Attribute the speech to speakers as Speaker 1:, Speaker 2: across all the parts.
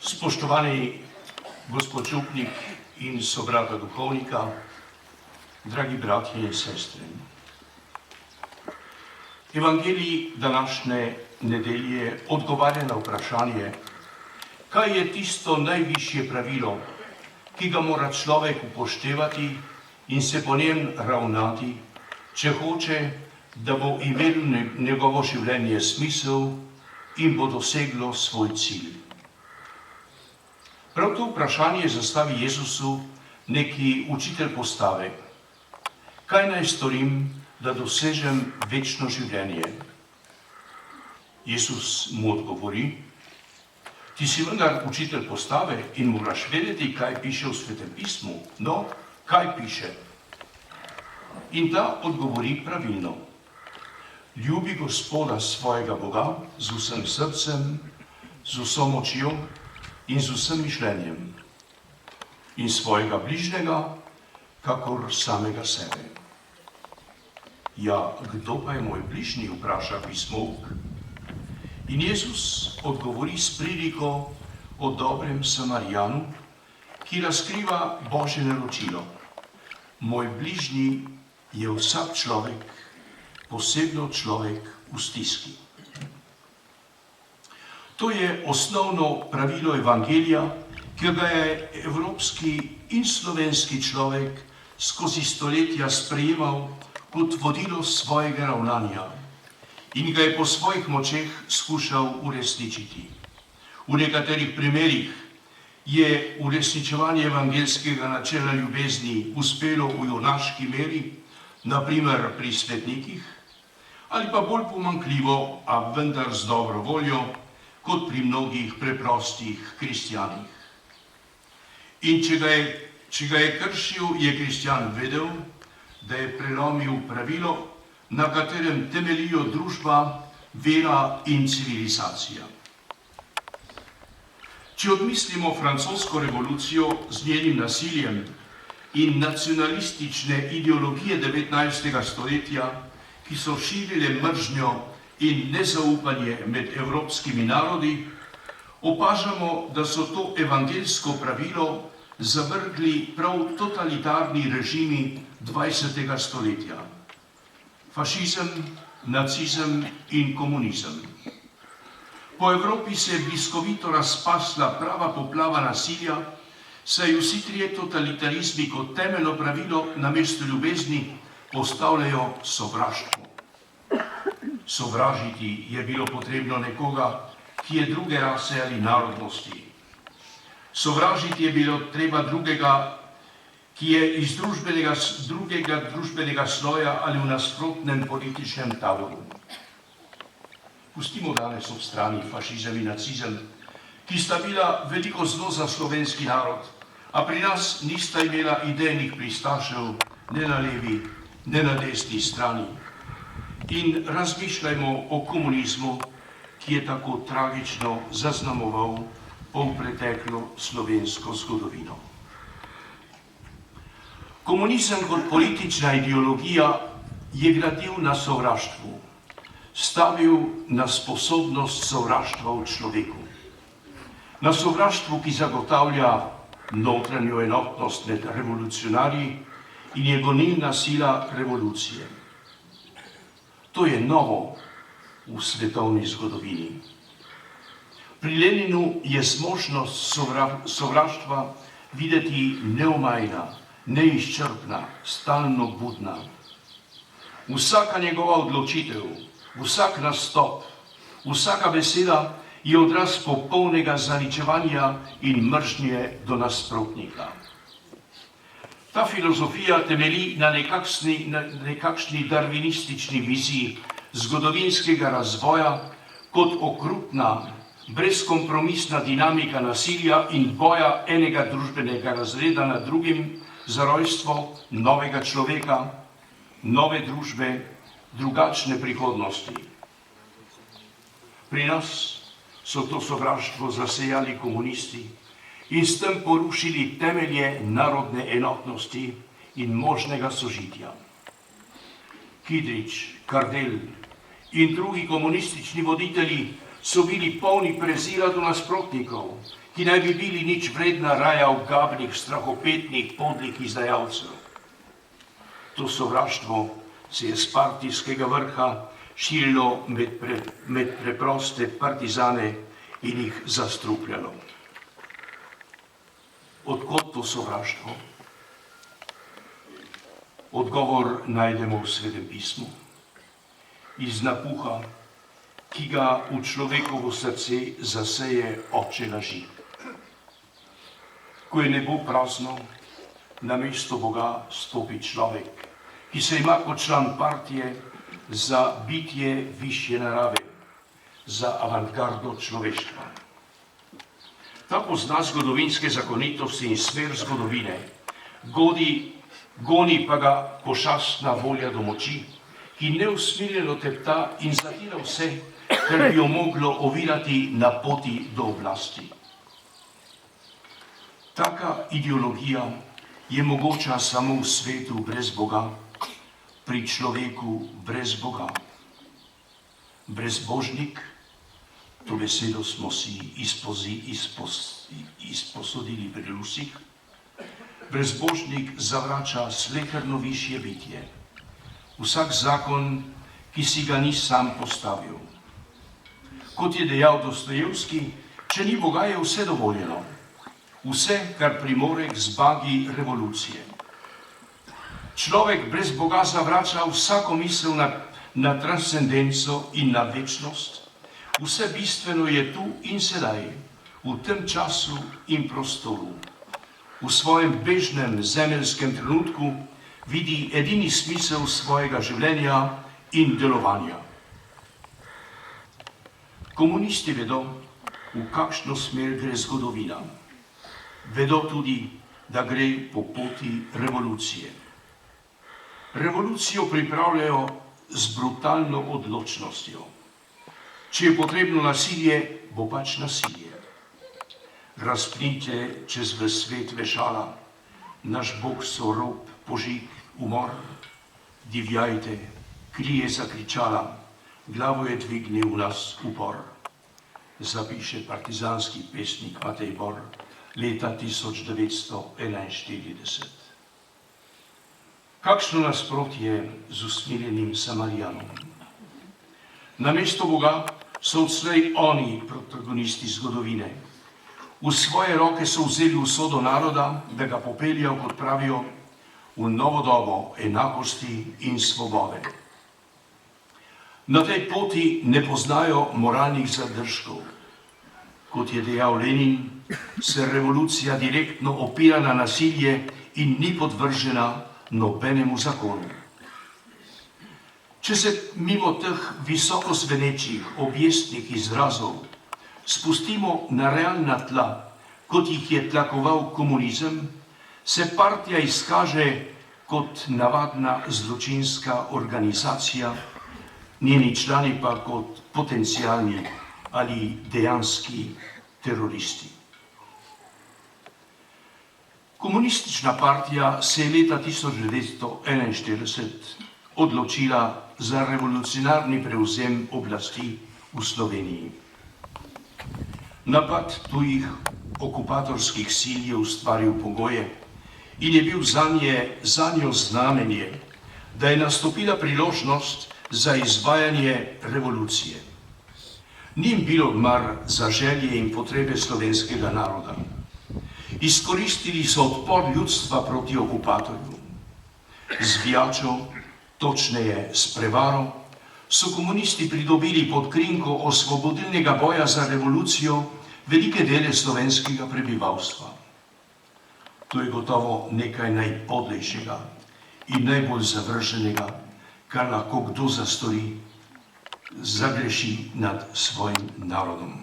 Speaker 1: Spoštovani gospod župnik in sobrata duhovnika, dragi bratje in sestre. Evangelij današnje nedelje odgovarja na vprašanje, kaj je tisto najvišje pravilo, ki ga mora človek upoštevati in se po njem ravnati, če hoče, da bo imelo njegovo življenje smisel in bo doseglo svoj cilj. Prav to vprašanje zastavi Jezusu neki učitelj postave. Kaj naj storim, da dosežem večno življenje? Jezus mu odgovori, ti si vendar učitelj postave in moraš vedeti, kaj piše v Svetem pismu. No, kaj piše? In ta odgovori pravilno. Ljubi Gospoda svojega Boga z vsem srcem, z vso močjo in z vsem mišljenjem in svojega bližnjega, kakor samega sebe. Ja, kdo pa je moj bližnji, vpraša pismovk. In Jezus odgovori s priliko o dobrem Samarijanu, ki razkriva Božje naročilo. Moj bližnji je vsak človek, posebno človek v stiski. To je osnovno pravilo Evangelija, ki ga je evropski in slovenski človek skozi stoletja sprejemal kot vodilo svojega ravnanja in ga je po svojih močeh skušal uresničiti. V nekaterih primerih je uresničevanje evangeljskega načela ljubezni uspelo v junaški meri, na primer pri svetnikih, ali pa bolj pomanjkljivo, a vendar z dobro voljo, kot pri mnogih preprostih kristjanih. In če ga je kršil, je kristjan vedel, da je prelomil pravilo, na katerem temeljijo družba, vera in civilizacija. Če odmislimo francosko revolucijo z njenim nasiljem in nacionalistične ideologije 19. stoletja, ki so širile mržnjo in nezaupanje med evropskimi narodi, opažamo, da so to evangeljsko pravilo zavrgli prav totalitarni režimi 20. stoletja. Fašizem, nacizem in komunizem. Po Evropi se je bliskovito razpasla prava poplava nasilja, saj vsi trije totalitarizmi kot temeljno pravilo namesto ljubezni postavljajo sovraštvo. Sovražiti je bilo potrebno nekoga, ki je druge rase ali narodnosti. Sovražiti je bilo treba drugega, ki je iz drugega družbenega sloja ali v nasprotnem političnem taboru. Pustimo danes ob strani fašizem in nacizem, ki sta bila veliko zlo za slovenski narod, a pri nas nista imela idejnih pristašev ne na levi, ne na desni strani. In razmišljajmo o komunizmu, ki je tako tragično zaznamoval polpreteklo slovensko zgodovino. Komunizem kot politična ideologija je gradil na sovraštvu, stavil na sposobnost sovraštva v človeku. Na sovraštvu, ki zagotavlja notranjo enotnost med revolucionarji in je gonilna sila revolucije. To je novo v svetovni zgodovini. Pri Leninu je zmožnost sovraštva videti neomajna, neizčrpna, stalno budna. Vsaka njegova odločitev, vsak nastop, vsaka beseda je odraz popolnega zaničevanja in mržnje do nasprotnika. Ta filozofija temelji na nekakšni darwinistični viziji zgodovinskega razvoja kot okrutna, brezkompromisna dinamika nasilja in boja enega družbenega razreda nad drugim za rojstvo novega človeka, nove družbe, drugačne prihodnosti. Pri nas so to sovraštvo zasejali komunisti in s tem porušili temelje narodne enotnosti in možnega sožitja. Kidrič, Kardelj in drugi komunistični voditelji so bili polni prezira do nasprotnikov, ki naj bi bili nič vredna raja ogabnih, strahopetnih, podlih izdajalcev. To sovraštvo se je z partijskega vrha širilo med preproste partizane in jih zastrupljalo. Odkot to sovraštvo? Odgovor najdemo v Svetem pismu. Iz napuha, ki ga v človekovo srce zaseje oče laži. Ko je nebo prazno, namesto Boga stopi človek, ki se ima kot član partije za bitje višje narave, za avantgardo človeštva. Ta pozna zgodovinske zakonitosti in smer zgodovine, goni pa ga pošastna volja do moči, ki neusmiljeno tepta in zatira vse, kar bi jo moglo ovirati na poti do oblasti. Taka ideologija je mogoča samo v svetu brez Boga, pri človeku brez Boga. Brezbožnik, to besedo smo si izposodili pri Rusih, brezbožnik zavrača sleherno višje bitje, vsak zakon, ki si ga ni sam postavil. Kot je dejal Dostojevski, če ni Boga, je vse dovoljeno, vse, kar primore k zmagi revolucije. Človek brez Boga zavrača vsako misel na transcendenco in na večnost. Vse bistveno je tu in sedaj, v tem času in prostoru. V svojem bežnem zemeljskem trenutku vidi edini smisel svojega življenja in delovanja. Komunisti vedo, v kakšno smer gre zgodovina. Vedo tudi, da gre po poti revolucije. Revolucijo pripravljajo z brutalno odločnostjo. Če je potrebno nasilje, bo pač nasilje. Razpnite čez ves svet vešala, naš Bog so rob, požig, umor. Divjajte, kri je zakričala, glavo je dvignil v nas upor. Zapiše partizanski pesnik Matej Bor leta 1941. Kakšno nasprotje z usmiljenim Samarijanom. Namesto Boga so odslej oni protagonisti zgodovine. V svoje roke so vzeli usodo naroda, da ga popeljajo, kot pravijo, v novo dobo enakosti in svobode. Na tej poti ne poznajo moralnih zadržkov. Kot je dejal Lenin, se revolucija direktno opira na nasilje in ni podvržena nobenemu zakonu. Če se mimo teh visoko zvenečih objestnih izrazov spustimo na realna tla, kot jih je tlakoval komunizem, se partija izkaže kot navadna zločinska organizacija, njeni člani pa kot potencialni ali dejanski teroristi. Komunistična partija se je leta 1941 odločila za revolucionarni prevzem oblasti v Sloveniji. Napad tujih okupatorskih sil je ustvaril pogoje in je bil zanjo znamenje, da je nastopila priložnost za izvajanje revolucije. Ni jim bilo mar za želje in potrebe slovenskega naroda. Izkoristili so odpor ljudstva proti okupatorju. Z vijačo, točneje s prevaro, so komunisti pridobili pod krinko osvobodilnega boja za revolucijo velike dele slovenskega prebivalstva. To je gotovo nekaj najpodlejšega in najbolj zavrženega, kar lahko kdo zastori, zagreši nad svojim narodom.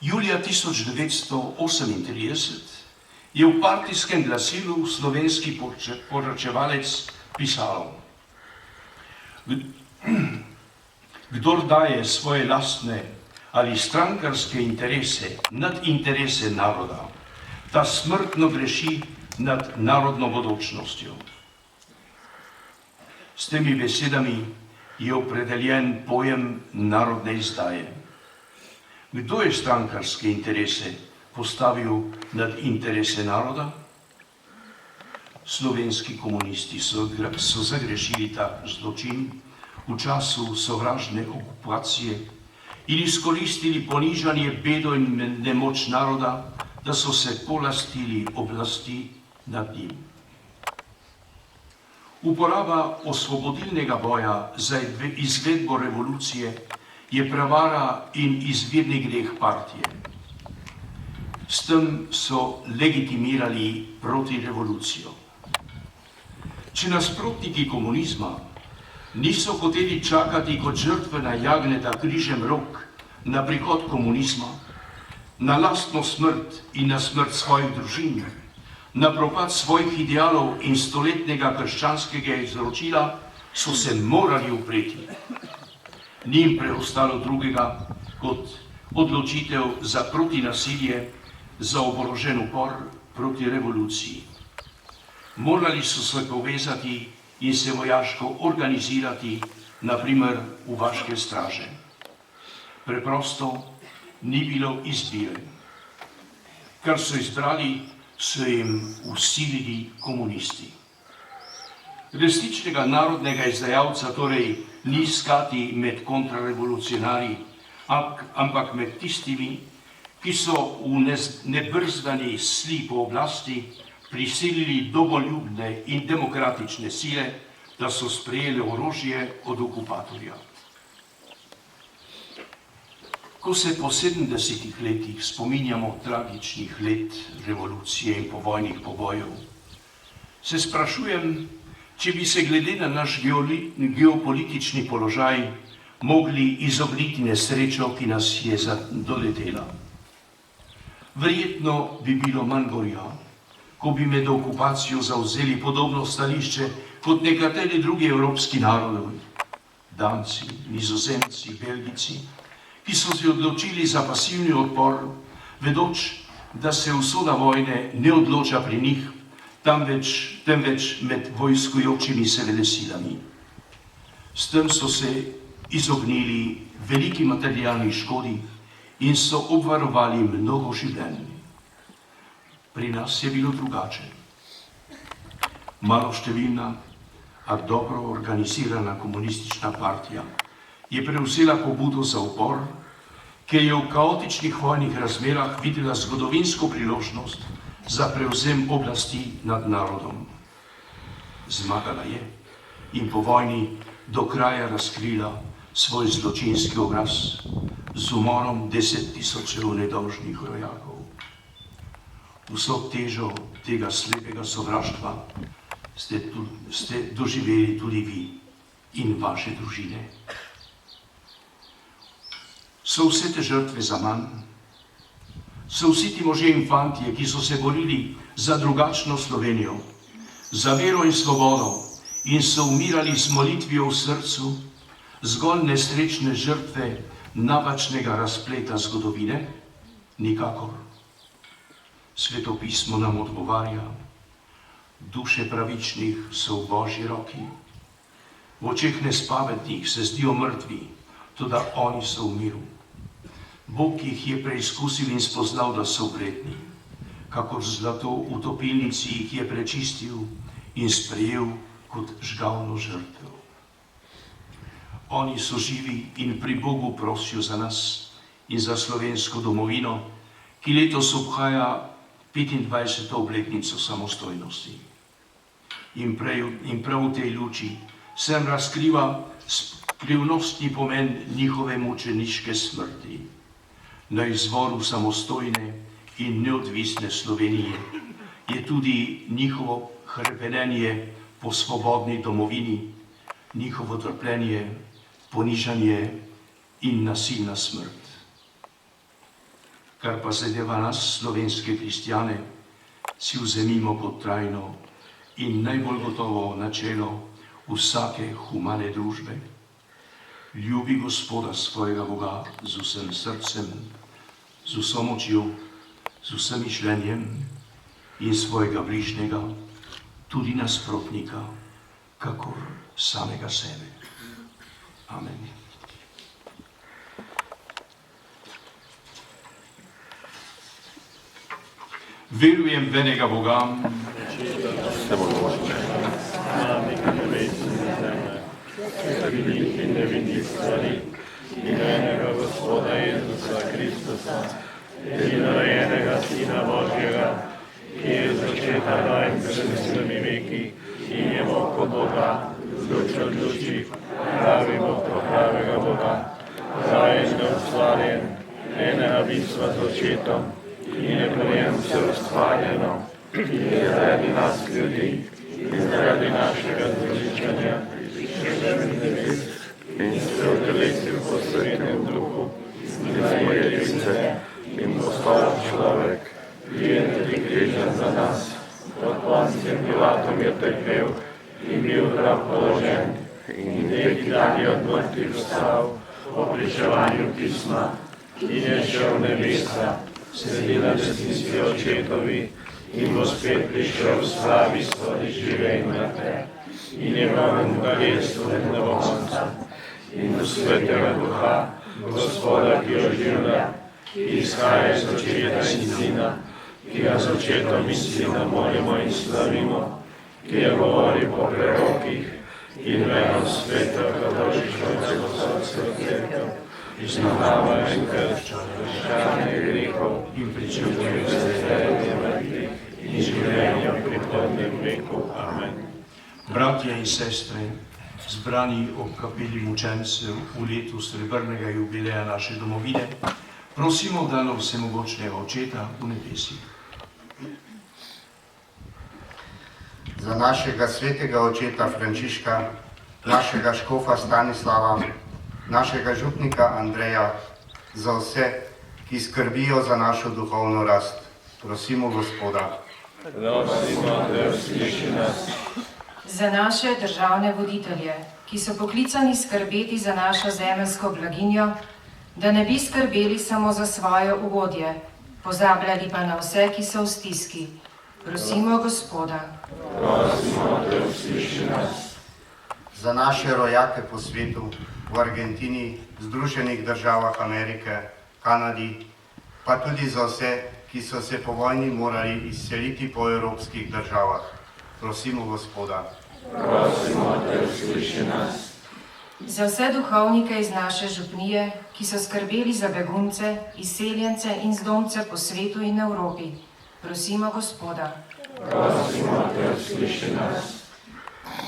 Speaker 1: Julija 1938 je v partijskem glasilu slovenski poročevalec pisalo: Kdor daje svoje lastne ali strankarske interese nad interese naroda, ta smrtno greši nad narodno bodočnostjo. S temi besedami je opredeljen pojem narodne izdaje. Kdo je strankarske interese postavil nad interese naroda? Slovenski komunisti so zagrešili tak zločin v času sovražne okupacije in izkoristili ponižanje, bedo in nemoč naroda, da so se polastili oblasti nad njim. Uporaba osvobodilnega boja za izvedbo revolucije je prevara in izvirni greh partije. S tem so legitimirali protirevolucijo. Če nasprotniki komunizma niso hoteli čakati kot žrtvena jagnjeta križem rok na prihod komunizma, na lastno smrt in na smrt svojih družin, na propad svojih idealov in stoletnega krščanskega izročila, so se morali upreti. Ni jim preostalo drugega kot odločitev za protinasilje, za oborožen upor proti revoluciji. Morali so se povezati in se vojaško organizirati, naprimer v vaške straže. Preprosto ni bilo izbire. Kar so izbrali, so jim vsilili komunisti. Resničnega narodnega izdajalca torej ni iskati med kontrarevolucionarji, ampak med tistimi, ki so v nebrzdani sli po oblasti prisilili domoljubne in demokratične sile, da so sprejeli orožje od okupatorja. Ko se po 70 letih spominjamo tragičnih let revolucije in povojnih pobojev, se sprašujem, če bi se glede na naš geopolitični položaj mogli izogniti nesrečo, ki nas je doletela. Verjetno bi bilo manj gorja, ko bi med okupacijo zavzeli podobno stališče kot nekateri drugi evropski narodi, Danci, Nizozemci, Belgijci, ki so se odločili za pasivni odpor, vedoč, da se usoda vojne ne odloča pri njih, temveč med vojskujočimi se velesilami. S tem so se izognili veliki materialni škodi in so obvarovali mnogo življenj. Pri nas je bilo drugače. Maloštevilna, a dobro organizirana komunistična partija je prevzela pobudo za upor, ker je v kaotičnih vojnih razmerah videla zgodovinsko priložnost za prevzem oblasti nad narodom. Zmagala je in po vojni do kraja razkrila svoj zločinski obraz z umorom 10 tisočev nedolžnih rojakov. Vso težo tega slepega sovraštva ste doživeli tudi vi in vaše družine. So vse te žrtve za manj? So vsi ti možje in fantje, ki so se borili za drugačno Slovenijo, za vero in svobodo in so umirali z molitvijo v srcu, zgolj nesrečne žrtve napačnega razpleta zgodovine? Nikakor. Svetopismo nam odgovarja, duše pravičnih so v Božji roki. V očeh nespametnih se zdijo mrtvi, toda oni so v miru. Bog jih je preizkusil in spoznal, da so vredni. Kakor zlato v topilnici jih je prečistil in sprejel kot žgalno žrtev. Oni so živi in pri Bogu prosijo za nas in za slovensko domovino, ki letos obhaja 25. obletnico samostojnosti. In prav v tej luči sem razkriva skrivnostni pomen njihove mučeniške smrti. Na izvoru samostojne in neodvisne Slovenije je tudi njihovo hrepenenje po svobodni domovini, njihovo trpljenje, ponižanje in nasilna smrt. Kar pa zadeva nas, slovenske kristjane, si vzemimo kot trajno in najbolj gotovo načelo vsake humane družbe. Ljubi Gospoda svojega Boga z vsem srcem, z vso močjo, z vsem mišljenjem in svojega bližnjega, tudi nasprotnika, kakor samega sebe. Amen. Verujem v enega Boga,
Speaker 2: in nevidnih stvari, in enega Gospoda Jezusa Kristusa, edinorojenega Sina Božjega, ki je začeta in pred vsemi veki in je Bog od Boga, luč od luči, pravi Bog od pravega Boga, zajen neustvarjen, enega bistva z očetom in neprejem vse ustvarjeno, ki je zaradi nas ljudi in zaradi našega zveličanja in se odelesil po Svetem Duhu in zajedil se in postal človek, ki je tudi križan za nas. Pod Poncijem Pilatom je trpel in bil prav položen in tretji dan je od mrtvih vstal po pričevanju pisma in je šel v nebesa, sedi na desnici očetovi in bo spet prišel v slavi svojih žive in mrtve in njegovemu kraljestvu ne bo konca. In v Svetega Duha, Gospoda, ki oživlja, ki izhaja iz očeta in Sina, ki ga z očetom in Sinom molimo in slavimo, ki je govoril po prerokih in v eno sveto katoliško in celostno cerkev, izznava in krst, odpuščanje grehov in pričakuje vstajanje mrtvih in življenje v prihodnjem veku. Amen.
Speaker 1: bratje in sestre, zbrani ob kapeli mučencev v letu srebrnega jubileja naše domovine, prosimo v dano vsemogočnega Očeta v nebesih.
Speaker 3: Za našega svetega očeta Frančiška, našega škofa Stanislava, našega župnika Andreja, za vse, ki skrbijo za našo duhovno rast, prosimo Gospoda.
Speaker 2: Prosimo, da usliši nas.
Speaker 4: Za naše državne voditelje, ki so poklicani skrbeti za našo zemeljsko blaginjo, da ne bi skrbeli samo za svoje ugodje, pozabljali pa na vse, ki so v stiski. Prosimo Gospoda.
Speaker 2: Prosimo, da usliši nas.
Speaker 3: Za naše rojake po svetu, v Argentini, Združenih državah Amerike, Kanadi, pa tudi za vse, ki so se po vojni morali izseliti po evropskih državah. Prosimo Gospoda.
Speaker 2: Prosimo, da usliši nas.
Speaker 4: Za vse duhovnike iz naše župnije, ki so skrbeli za begunce, izseljence in zdomce po svetu in Evropi, prosimo Gospoda.
Speaker 2: Prosimo, da usliši nas.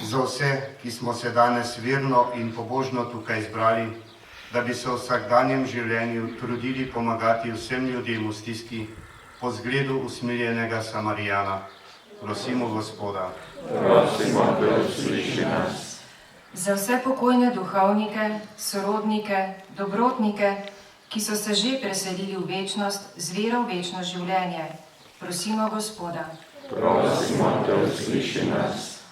Speaker 3: Za vse, ki smo se danes verno in pobožno tukaj zbrali, da bi se v vsakdanjem življenju trudili pomagati vsem ljudem v stiski po zgledu usmiljenega Samarijana. Prosimo Gospoda.
Speaker 2: Prosimo, da usliši nas.
Speaker 4: Za vse pokojne duhovnike, sorodnike, dobrotnike, ki so se že preselili v večnost z vero v večno življenje, prosimo Gospoda.
Speaker 2: Prosimo, da usliši nas.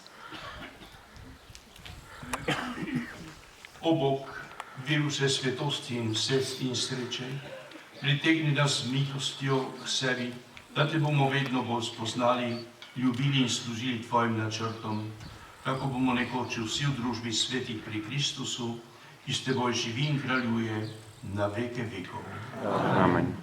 Speaker 1: O Bog, vir vse svetosti in sreče, pritegni nas z milostjo k sebi, da te bomo vedno bolj spoznali, ljubili in služili tvojim načrtom, kako bomo nekoč vsi v družbi svetih pri Kristusu, ki s teboj živi in kraljuje na veke vekov.
Speaker 5: Amen.